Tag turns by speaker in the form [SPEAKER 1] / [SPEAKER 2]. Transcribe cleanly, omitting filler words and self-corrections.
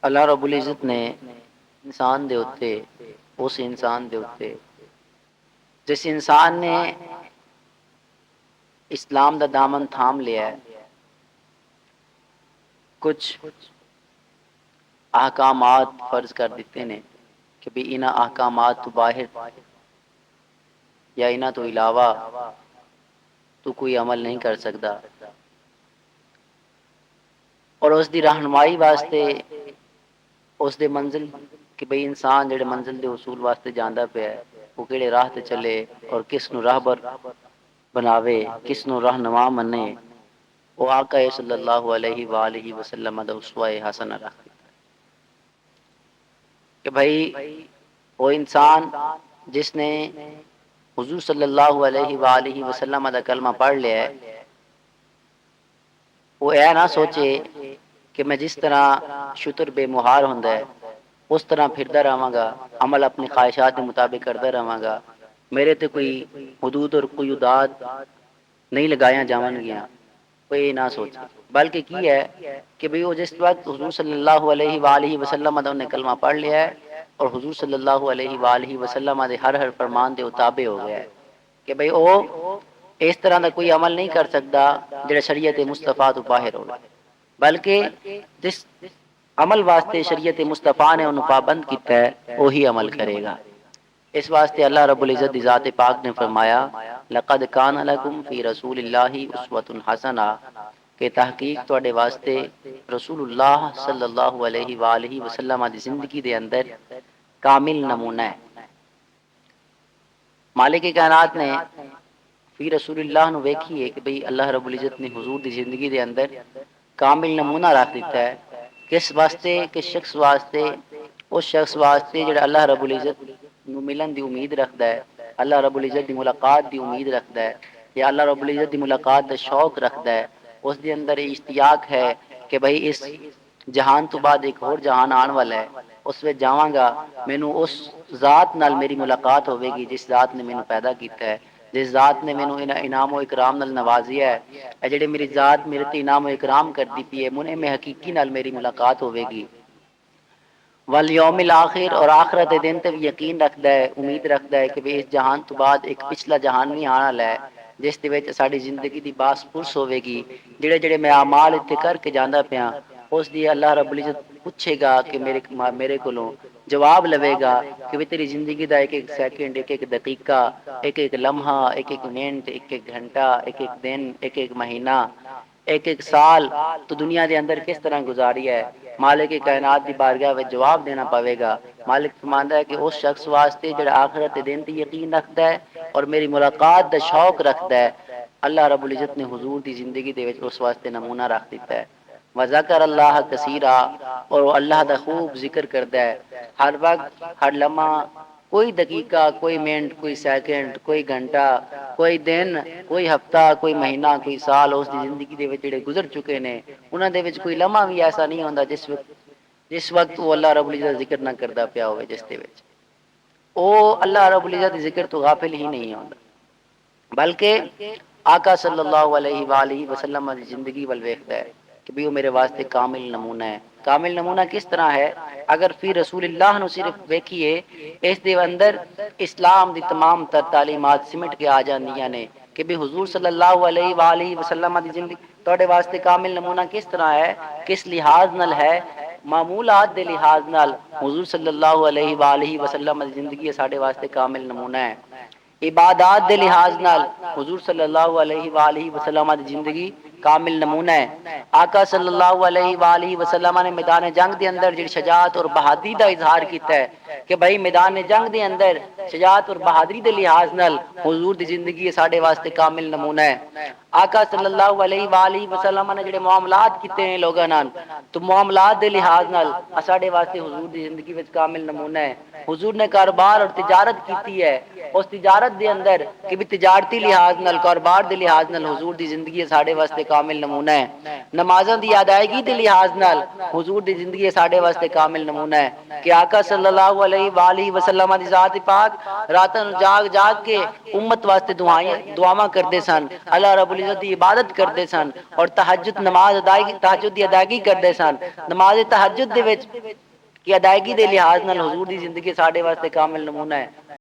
[SPEAKER 1] اللہ رب العزت نے انسان دے اتے، اس انسان دے اتے جس انسان نے اسلام دا دامن تھام لیا ہے، کچھ احکامات فرض کر دیتے نے کہ بھی انہاں احکامات تو باہر یا انہاں تو علاوہ تو کوئی عمل نہیں کر سکتا، اور اس دی رہنمائی واسطے اس دے منزل کہ بھئی انسان جڑے منزل دے حصول واسطے جاندا پیا ہے وہ کہڑے راہ تے چلے اور کس نو راہبر بناوے، کس نو رہنما منے، وہ آقا صلی اللہ علیہ وآلہ وسلم دا اسوہ حسنہ رکھ دیتا ہے کہ بھئی وہ انسان جس نے حضور صلی اللہ علیہ وآلہ وسلم دا کلمہ پڑھ لیا ہے، وہ اے نہ سوچے کہ میں جس طرح شتر بے مہار ہوندا ہے اس طرح پھردا رہواں گا، عمل اپنی خواہشات کے مطابق کردا رہواں گا، میرے تے کوئی حدود اور قیودات نہیں لگایاں جاون گیاں، کوئی یہ نہ سوچے، بلکہ کی ہے کہ بھئی وہ جس وقت حضور صلی اللہ علیہ وآلہ وسلم دا انہیں کلمہ پڑھ لیا ہے اور حضور صلی اللہ علیہ وآلہ وسلم دے ہر ہر فرمان دے تابع ہو گیا ہے کہ بھئی او اس طرح دا کوئی عمل نہیں کر سکتا جڑا شریعت مصطفیٰ تو باہر ہوگا، بلکہ جس عمل واسطے شریعت مصطفیٰ نے انہوں پابند کیتا ہے وہی عمل کرے گا۔ اس واسطے اللہ رب العزت دی ذات پاک نے فرمایا لقد کان لکم فی رسول اللہ اسوۃ حسنہ، کہ تحقیق تواڈے واسطے رسول اللہ صلی اللہ علیہ وآلہ وسلم دی زندگی دے اندر کامل نمونہ ہے۔ مالک کائنات نے فی رسول اللہ نو ویکھیے کہ بھئی اللہ رب العزت نے حضور دی زندگی دے اندر کامل نمونہ رکھ دیتا ہے، کس واسطے، کس شخص واسطے، اس شخص واسطے جڑا اللہ رب العزت نو ملن دی امید رکھدا ہے، اللہ رب العزت دی ملاقات دی امید رکھدا ہے، یا اللہ رب العزت دی ملاقات دا شوق رکھدا ہے، اس دے اندر اشتیاق ہے کہ بھئی اس جہان تو بعد ایک اور جہان آن والا ہے، اس وچ جاواں گا، مینوں اس ذات نال میری ملاقات ہوے گی جس ذات نے مینوں پیدا کیتا ہے، جس ذات نے مینوں انعام و اکرام نال نوازیا ہے، اے جڑی میری ذات میرے تے انعام و اکرام کردی پئی ہے، منعم حقیقی نال میری ملاقات ہوے گی۔ والیوم الآخر، اور آخرت دے دن تے بھی یقین رکھدا ہے، امید رکھدا ہے کہ اس جہان تو بعد ایک پچھلا جہان بھی آن والا ہے جس دے وچ ساڈی زندگی دی باس پرس ہوے گی، جڑے جڑے میں اعمال اتنے کر کے جاندا پیاں اس دی اللہ رب العزت پوچھے گا کہ میرے کولوں جواب لوے گا کہ بھی تیری زندگی دا ایک ایک سیکنڈ، ایک ایک دقیقہ، ایک ایک لمحہ، ایک ایک منٹ، ایک ایک گھنٹہ، ایک ایک دن، ایک ایک مہینہ، ایک ایک سال تو دنیا دے اندر کس طرح گزاریا ہے، مالک کائنات دی بارگاہ وچ جواب دینا پوے گا۔ مالک فرماندا ہے کہ اس شخص واسطے جڑا آخرت دے دن تے یقین رکھدا ہے اور میری ملاقات دا شوق رکھدا ہے، اللہ رب العزت نے حضور دی زندگی دے وچ اس واسطے نمونہ رکھ دتا ہے۔ وذکر اللہ کثیرا، اور وہ اللہ دا خوب ذکر کردا ہے، ہر وقت، ہر لمحہ، کوئی دقیقہ، کوئی منٹ، کوئی سیکنڈ، کوئی گھنٹہ، کوئی دن، کوئی ہفتہ، کوئی مہینہ، کوئی سال اس دی زندگی دے وچ جڑے گزر چکے نے انہاں دے وچ کوئی لمحہ بھی ایسا نہیں ہوندا جس وقت وہ اللہ رب العزت ذکر نہ کردا پیا ہوئے، جس دے وچ او اللہ رب العزت ذکر تو غافل ہی نہیں ہوندا، بلکہ آقا صلی اللہ علیہ وآلہ وسلم دی زندگی ول ویکھدا ہے کہ بھی وہ میرے واسطے کامل نمونہ ہے۔ کامل نمونہ کس طرح ہے؟ اگر فی رسول اللہ نو صرف ویکھیے اس دے اندر اسلام دی تمام تر تعلیمات سمٹ کے آ جاندیاں نے کہ بھی حضور صلی اللہ علیہ وآلہ وسلم دی زندگی تواڈے واسطے کامل نمونہ کس طرح ہے، کس لحاظ نال ہے؟ معمولات دے لحاظ نال حضور صلی اللہ علیہ وآلہ وسلم دی زندگی ساڈے واسطے کامل نمونہ ہے۔ عبادات دے لحاظ نال حضور صلی اللہ علیہ وآلہ وسلم دی زندگی کامل نمونہ ہے۔ آقا صلی اللہ علیہ وآلہ وسلم نے میدان جنگ دے اندر جڑی شجاعت اور بہادری دا اظہار کیتا ہے کہ بھائی میدان جنگ دے اندر شجاعت اور بہادری دے لحاظ نال حضور دی زندگی ساڈے واسطے کامل نمونہ ہے۔ آقا صلی اللہ علیہ وآلہ وسلم نے جڑے معاملات کیتے ہیں لوگاں نال تو معاملات دے لحاظ نال ساڈے واسطے حضور دی زندگی وچ کامل نمونہ ہے۔ حضور نے کاروبار اور تجارت کیتی ہے، اس تجارت دے اندر کہ بھی تجارتی لحاظ نال، کاروبار دے لحاظ نال حضور دی زندگی ساڈے واسطے کامل نمونہ ہے نمازاں دی ادائیگی دے لحاظ نال حضور دی زندگی ساڈے واسطے کامل نمونہ ہے کہ آقا صلی اللہ علیہ وآلہ وسلم دی ذات پاک راتاں نوں جاگ جاگ کے امت واسطے دعاواں کردے سن اللہ رب العزت دی عبادت کردے سن اور تہجد نماز ادائیگی تہجد دی ادائیگی کردے سن نماز تہجد دے وچ کی ادائیگی دے لحاظ نال حضور دی زندگی ساڈے واسطے کامل نمونہ ہے